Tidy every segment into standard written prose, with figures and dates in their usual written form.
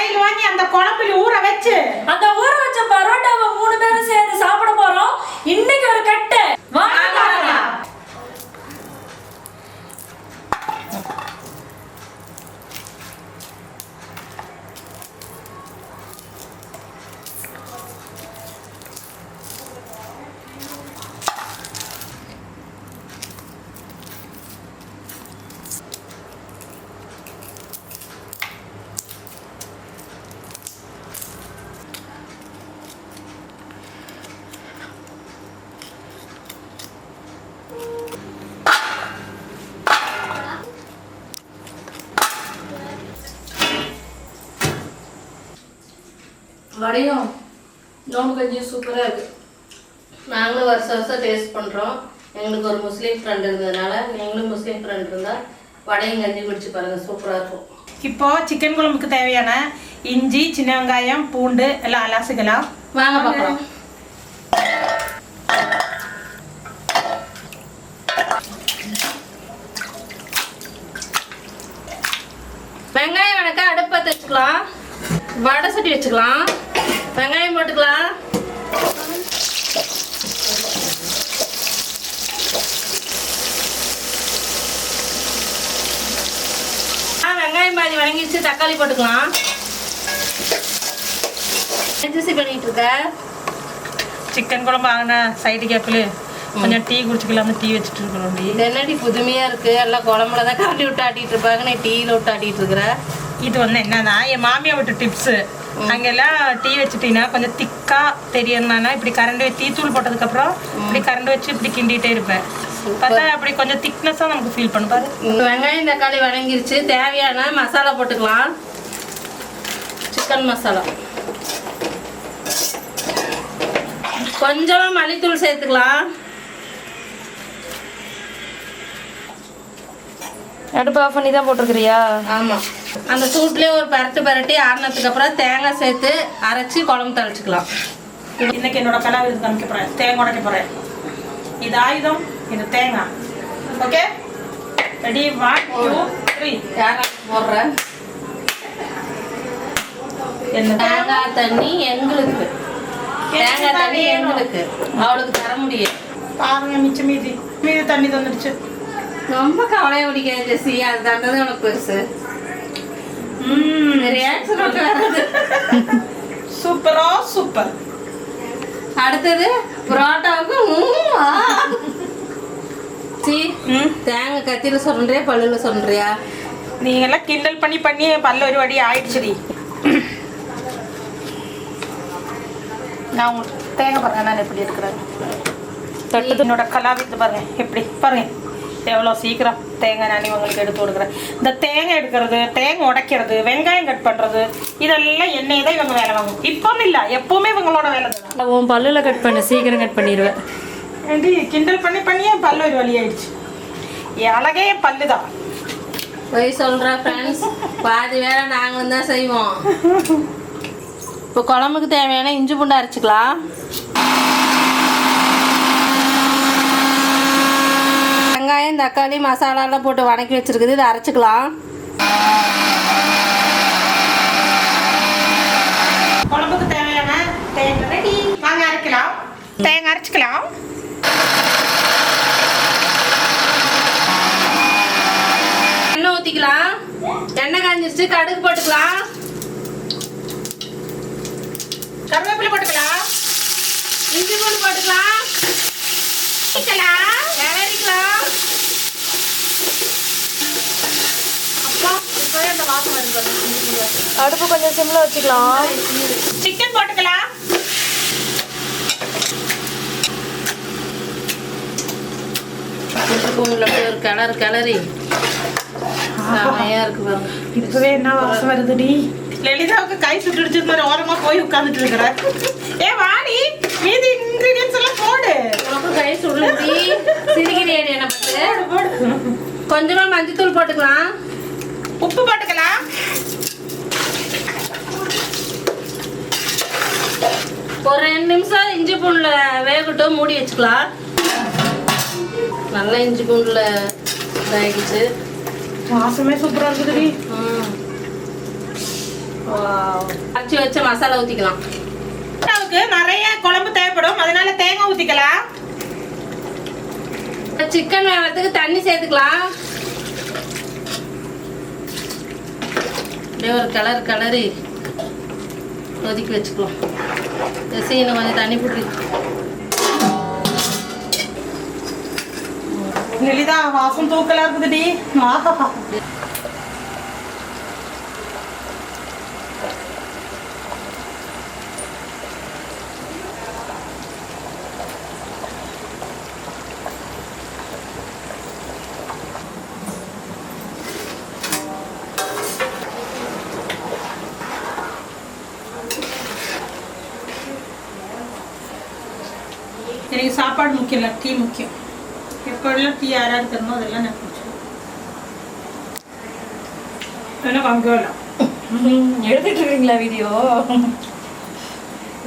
கடையில் வாங்கி அந்த குழம்புல ஊற வச்சு அந்த ஊற வச்ச பரோட்டாவை 3 பேரும் சேர்ந்து சாப்பிட போறோம். இன்னைக்கு ஒரு கட்டு வாங்க. வடையும் நோம்பு கஞ்சியும் சூப்பராக இருக்குது. நாங்களும் வருஷம் டேஸ்ட் பண்ணுறோம். எங்களுக்கு ஒரு முஸ்லீம் ஃப்ரெண்ட் இருந்ததுனால நீங்களும் முஸ்லீம் ஃப்ரெண்ட் இருந்தால் வடையும் கஞ்சி குடிச்சு பாருங்கள், சூப்பராக இருக்கும். இப்போ சிக்கன் குழம்புக்கு தேவையான இஞ்சி, சின்ன வெங்காயம், பூண்டு எல்லாம் அலசிக்கலாம். வாங்க பார்க்கலாம். வெங்காயம் வணக்க அடுப்பத்தை வச்சுக்கலாம். வடை சட்டி வச்சுக்கலாம். வெங்காயம் போட்டுக்கலாம். வெங்காயம் பாதி வணங்கிச்சு. தக்காளி போட்டுக்கலாம். பண்ணிட்டு இருக்க சிக்கன் குழம்பு ஆகின சைடு கேப்பில் கொஞ்சம் டீ குடிச்சுக்கலாம். டீ வச்சுட்டு இருக்கிறோம். இது என்னடி புதுமையா இருக்கு, எல்லாம் குழம்புல தான் கரண்டி விட்டு ஆட்டிட்டு இருப்பாங்க, நீ டீல விட்டு ஆட்டிட்டு இருக்கிற. இது வந்து என்னன்னா என் மாமியா விட்டு டிப்ஸு. அங்கெல்லாம் டீ வச்சுட்டீங்கன்னா கொஞ்சம் திக்கா தெரியணும்னா இப்படி கரண்ட் டீ தூள் போட்டதுக்கு அப்புறம் இப்படி கரண்ட் வச்சு இப்படி கிண்டிட்டே இருப்பேன். பார்த்தா அப்படி கொஞ்சம் திக்னஸா நமக்கு ஃபீல் பண்ணு பாரு. வெங்காயம் தக்காளி வதங்கிருச்சு. தேவையான மசாலா போட்டுக்கலாம். சிக்கன் மசாலா, கொஞ்சமா மல்லித்தூள் சேர்த்துக்கலாம். அடுப்பு ஆஃப் பண்ணி தான் போட்டிருக்கிறியா? ஆமா, அந்த சூட்லயே ஒரு பரட்டி ஆறினதுக்கு அப்புறம் தேங்காய் சேர்த்து அரைச்சி குழம்பு தளிச்சுக்கலாம். இன்னைக்கு என்னோட கலாவிற்கு காமிக்க போறேன். தேங்காய் உடைக்க போறேன். இது ஆயுதம், இது தேங்காய். Okay, ready? 1 2 3. தேங்காய் போடுற என்ன தேங்காய் தண்ணி எங்களுக்கு, தேங்காய் தண்ணி எங்களுக்கு, அவளுக்கு தர முடியும். பாருங்க, மிச்சம் மீதி தண்ணி தந்துடுச்சு. ரொம்ப கவலையை பிடிக்காது ஜெசி, அது தந்தது உனக்கு பெருசு. சூப்பரா சூப்பர். அடுத்தது புரோட்டாவுக்கு தேங்காய் கத்தியில சொல்றியா பல்லுல சொல்றியா? நீங்க எல்லாம் கிண்டல் பண்ணி பண்ணி பல்ல ஒரு வடி ஆயிடுச்சுடி. நான் உங்களுக்கு தேங்காய் பாருங்க நான் எப்படி இருக்கிறேன். என்னோட கலாவித்து பாருங்க எப்படி பாருங்க எவ்வளோ சீக்கிரம் தேங்காய் நான் உங்களுக்கு எடுத்து கொடுக்குறேன். இந்த தேங்காய் எடுக்கிறது, தேங்காய் உடைக்கிறது, வெங்காயம் கட் பண்ணுறது இதெல்லாம் என்னையே தான் இவங்க வேலை வாங்கும். இப்போவும் இல்லை, எப்போவுமே இவங்களோட வேலை தான். உன் பல்லில் கட் பண்ண சீக்கிரம் கட் பண்ணிடுவேன். ஏண்டி கிண்டல் பண்ணி பண்ணியே பல்லு ஒரு வழி ஆயிடுச்சு. என் அழகே என் பல்லு தான். போய் சொல்கிற ஃப்ரெண்ட்ஸ், பாதி வேலை நாங்களும் தான் செய்வோம். இப்போ குழம்புக்கு தேவையான இஞ்சி பூண்டு அரைச்சிக்கலாம். வெங்காயம் தக்காளி மசாலாலாம் போட்டு வதக்கி வச்சிருக்குது, இதை அரைச்சிக்கலாம். குழம்புக்கு தேவையான தேங்காய் ரெடி. வாங்க அரைக்கலாம். தேங்காய் அரைச்சிக்கலாம். எண்ணெய் ஊற்றிக்கலாம். எண்ணெய் காஞ்சிருச்சு, கடுகு போட்டுக்கலாம். கருவேப்பிலை போட்டுக்கலாம். இஞ்சி பூண்டு போட்டுக்கலாம். கிளறிக்கலாம். அடுப்பு கொஞ்சம் சிம்ல வச்சுக்கலாம். சிக்கன் போட்டுக்கலாம். ஒரு கிளறி செமையா இருக்கு பாருங்க. இப்பவே என்ன வாசம் வருதுடி. லலிதாவுக்கு கை சுட்டுடுச்சு மாதிரி ஓரமா போய் உட்கார்ந்துட்டு இருக்கிற. ஏ வாடி, மீதி இன்கிரிடியன்ஸ் எல்லாம் போடு. உனக்கு கை சுடுடி. சிரிக்கிறேன் என்ன பத்து. கொஞ்சமா மஞ்சத்தூள் போட்டுக்கலாம். உப்பு போட்டுக்கலாம். ஒரு 2 நிமிஷம் இஞ்சி பூண்டுல வேகட்டும், மூடி வச்சுக்கலாம். நல்லா இஞ்சி பூண்டுல இதாகிடுச்சு. வாசமே சூப்பரா இருக்குதுடி. அரைச்சி வச்ச மசாலா ஊற்றிக்கலாம். அதுக்கு நிறைய குழம்பு தேவைப்படும், அதனால தேங்காய் ஊற்றிக்கலாம். சிக்கன் வேகிறதுக்கு தண்ணி சேர்த்துக்கலாம். அப்படியே ஒரு கலரி கொதிக்க வச்சுக்கலாம். இன்னும் கொஞ்சம் தண்ணி போட்டு நெல்லிதா வாசம் தூக்கலா இருக்குதுடி. எனக்கு சாப்பாடு முக்கியம் இல்லை, டீ முக்கியம். எப்பெல்லாம் டீ யாராவது தரணும் அதெல்லாம் நான் குடிச்சேன். எனக்கு அங்கே இல்லை. எடுத்துட்டு இருக்கீங்களா வீடியோ?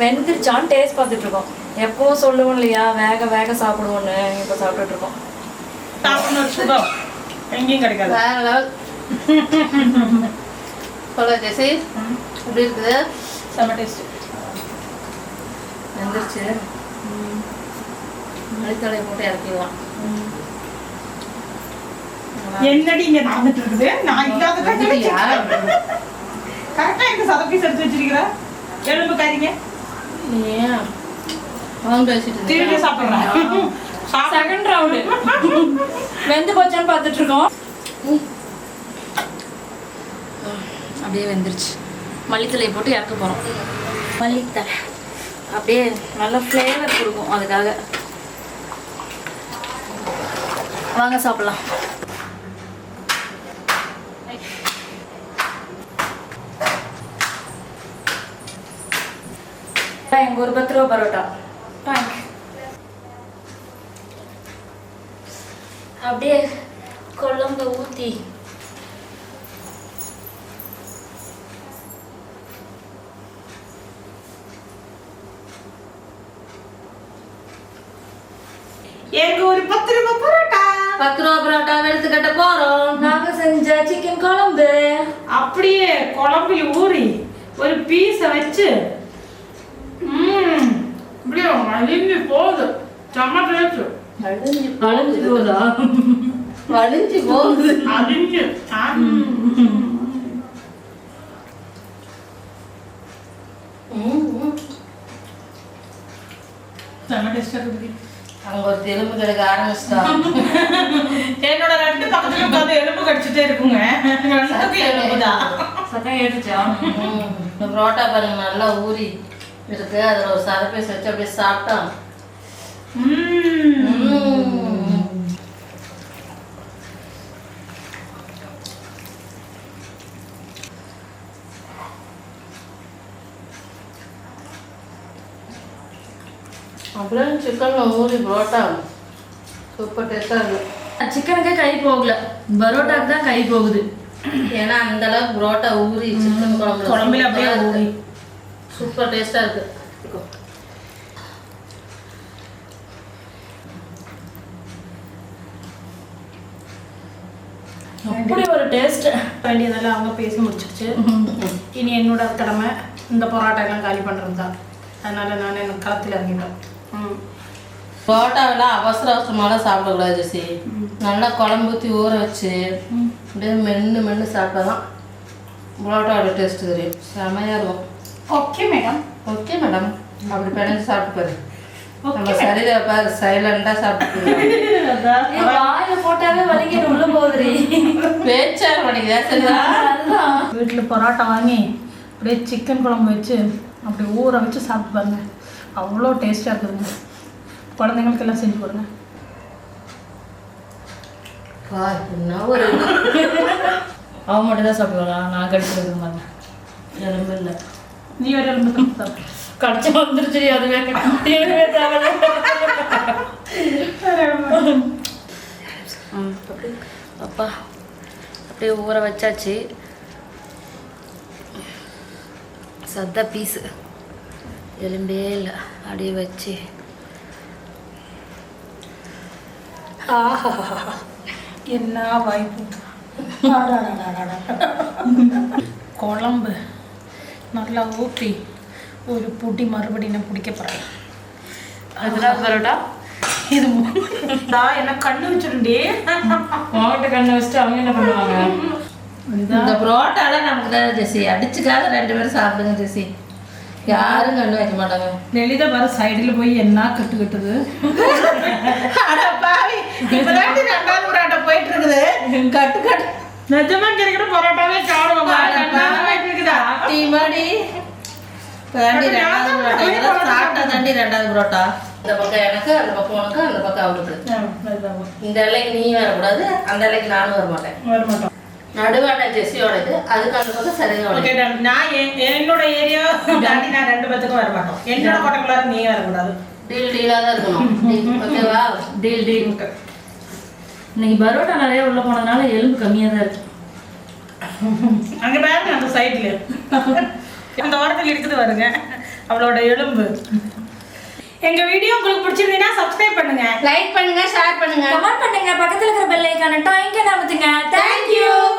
வெந்துருச்சான்னு டேஸ்ட் பார்த்துட்டு இருக்கோம். எப்பவும் சொல்லுவோம் இல்லையா, வேக சாப்பிடுவோன்னு. இப்போ சாப்பிட்டுட்டு இருக்கோம். சாப்பிடணும் சுகம் எங்கேயும் கிடைக்காது. வேற லெவல். சொல்ல ஜெசி எப்படி இருக்குது? செம்ம டேஸ்ட். வெந்துருச்சு. மளித்தலையை போட்டு இறக்கிடலாம். என்னடி இங்க நடந்துட்டு இருக்குது? நான் இல்லாத கரெக்டா எனக்கு சத பீஸ் எடுத்து வச்சிருக்கிற. எலும்பு காரிங்க ஏன் அவங்க பேசிட்டு திரும்பி சாப்பிடுறேன். செகண்ட் ரவுண்டு வெந்து போச்சான்னு பார்த்துட்டு இருக்கோம். அப்படியே வெந்துருச்சு. மல்லித்தலையை போட்டு இறக்க போகிறோம். மல்லித்தலை அப்படியே நல்ல ஃப்ளேவர் கொடுக்கும். அதுக்காக வாங்க சாப்பிடலாம். எங்கள் ஒரு 10 ரூபா பரோட்டா. அப்படியே குழம்பு ஊற்றி எங்க ஒரு 10 ரூபா பரோட்டா. 10 ரூபா பரோட்டா எடுத்துக்கிட்ட போறோம். நாங்க செஞ்ச சிக்கன் குழம்பு அப்படியே குழம்புல ஊறி ஒரு பீஸ வச்சு இப்படியே வலிஞ்சு போகுது. செம்ம டேஸ்ட். வளைஞ்சு போகுதா? வலிஞ்சு போகுது. அழிஞ்சு செம்ம டேஸ்டா இருக்குது. அங்க ஒரு எலும்பு கிடைக்க ஆரம்பிச்சிட்டா. என்னோட 2 பக்கத்துல உட்காந்து எலும்பு கடிச்சிட்டே இருக்குங்க. எலும்புதான் சத்தம் ஏற்றுச்சா? இந்த புரோட்டா பாருங்க நல்லா ஊறி இருக்கு. அதில் ஒரு சதப்பீஸ் வச்சு அப்படியே சாப்பிட்டா அப்படியே சிக்கன் ஊறி புரோட்டா சூப்பர் டேஸ்டாக இருக்குது. சிக்கனுக்கே கை போகல, பரோட்டாக்கு தான் கை போகுது. ஏன்னா அந்த அளவுக்கு புரோட்டா ஊறி சிக்கன் குழம்புல அப்படியே ஊறி சூப்பர் டேஸ்டாக இருக்குது. அப்படி ஒரு டேஸ்ட். வேண்டியதெல்லாம் அவங்க பேசி முடிச்சிருச்சு. இனி என்னோட கடமை இந்த பரோட்டா எல்லாம் காலி பண்ணுறது தான். அதனால நான் எனக்கு களத்தில் இறங்கிட்டேன். புரோட்டாவெல்லாம் அவசரமாலாம் சாப்பிடக்கூடாது ஜெசி. நல்லா குழம்பு ஊற்றி ஊற வச்சு அப்படியே மென்று சாப்பிட்டா தான் புரோட்டாவோட டேஸ்ட் தெரியும். செமையாக இருக்கும். Okay madam. Okay madam. அப்படி பிணைஞ்சு சாப்பிட்டு பாரு. நம்ம சரியில பாரு சைலண்டாக சாப்பிட்டு வாயில போட்டாவே வலிக்கிட்டு உள்ள போகுது. பேச்சார் வலிக்குதா? சரிதா? வீட்டில் பரோட்டா வாங்கி அப்படியே சிக்கன் குழம்பு வச்சு அப்படி ஊற வச்சு சாப்பிட்டு பாருங்க. அவ்வளோ டேஸ்ட்டாக இருக்குதுங்க. குழந்தைங்களுக்கு எல்லாம் செஞ்சு கொடுங்க. என்ன ஒரு அவன் மட்டும் தான் சாப்பிடுவாங்க. நான் கடிச்சு பாருங்க. எலும்பு இல்லை. நீ வேற எலும்பு கடிச்சு வந்துருச்சு. அதுவே அப்பா அப்படியே ஊற வச்சாச்சு. சத்த பீஸு எலும்பே இல்லை. அப்படியே வச்சு என்ன வாய்ப்பு. குழம்பு நல்லா ஊற்றி ஒரு புடி மறுபடியும் நான் பிடிக்க போகிறேன். அதுதான் பரோட்டா. இது நான் என்ன கண்ணு வச்சுருண்டி மாவட்ட கண்ணை வச்சுட்டு அவங்க என்ன பண்ணுவாங்க? இந்த புரோட்டாலாம் நமக்கு தான் ஜெசி, அடிச்சுக்காத 2 பேரும் சாப்பிடுங்க ஜெசி, யாரும் கண்ணு வைக்க மாட்டாங்க. லலிதா பாரு சைடில் போய் என்ன கட்டு கட்டுது. இப்போதான் 2வது புரோட்டா போயிட்டு இருக்குது. கட்டு கட்டு நிஜமா இருக்கிற பரோட்டாவே சாப்பிடுவோம். டீமாடி தாண்டி 2வது புரோட்டா சாப்பிட்டா தாண்டி 2வது புரோட்டா. இந்த பக்கம் எனக்கு, அந்த பக்கம் உனக்கு, அந்த பக்கம் அவளுக்கு. இந்த இலைக்கு நீ வரக்கூடாது, அந்த இலைக்கு நானும் வரமாட்டேன். நடுவான ஜெஸ்ஸியோட இது, அதுக்கு அந்த பக்கம் சரியாக. நான் என்னோட ஏரியா தாண்டி நான் 2 பேத்துக்கும் வர மாட்டோம். என்னோட கோட்டைக்குள்ளார நீ வரக்கூடாது. டீலாக தான் இருக்கணும். ஓகேவா? டீல். இன்னைக்கு பரோட்டா நிறைய உள்ள போனதுனால எலும்பு கம்மியாக தான் இருக்கு. அங்கே பாருங்க அந்த சைட்ல அந்த ஓரத்தில் இருக்குது பாருங்க அவளோட எலும்பு. எங்க வீடியோ உங்களுக்கு பிடிச்சிருந்தீங்கன்னா சப்ஸ்கிரைப் பண்ணுங்க, லைக் பண்ணுங்க, ஷேர் பண்ணுங்க, கமெண்ட் பண்ணுங்க, பக்கத்துல இருக்கிற பெல் ஐகானை டாயிங்க அமுத்துங்க. Thank you.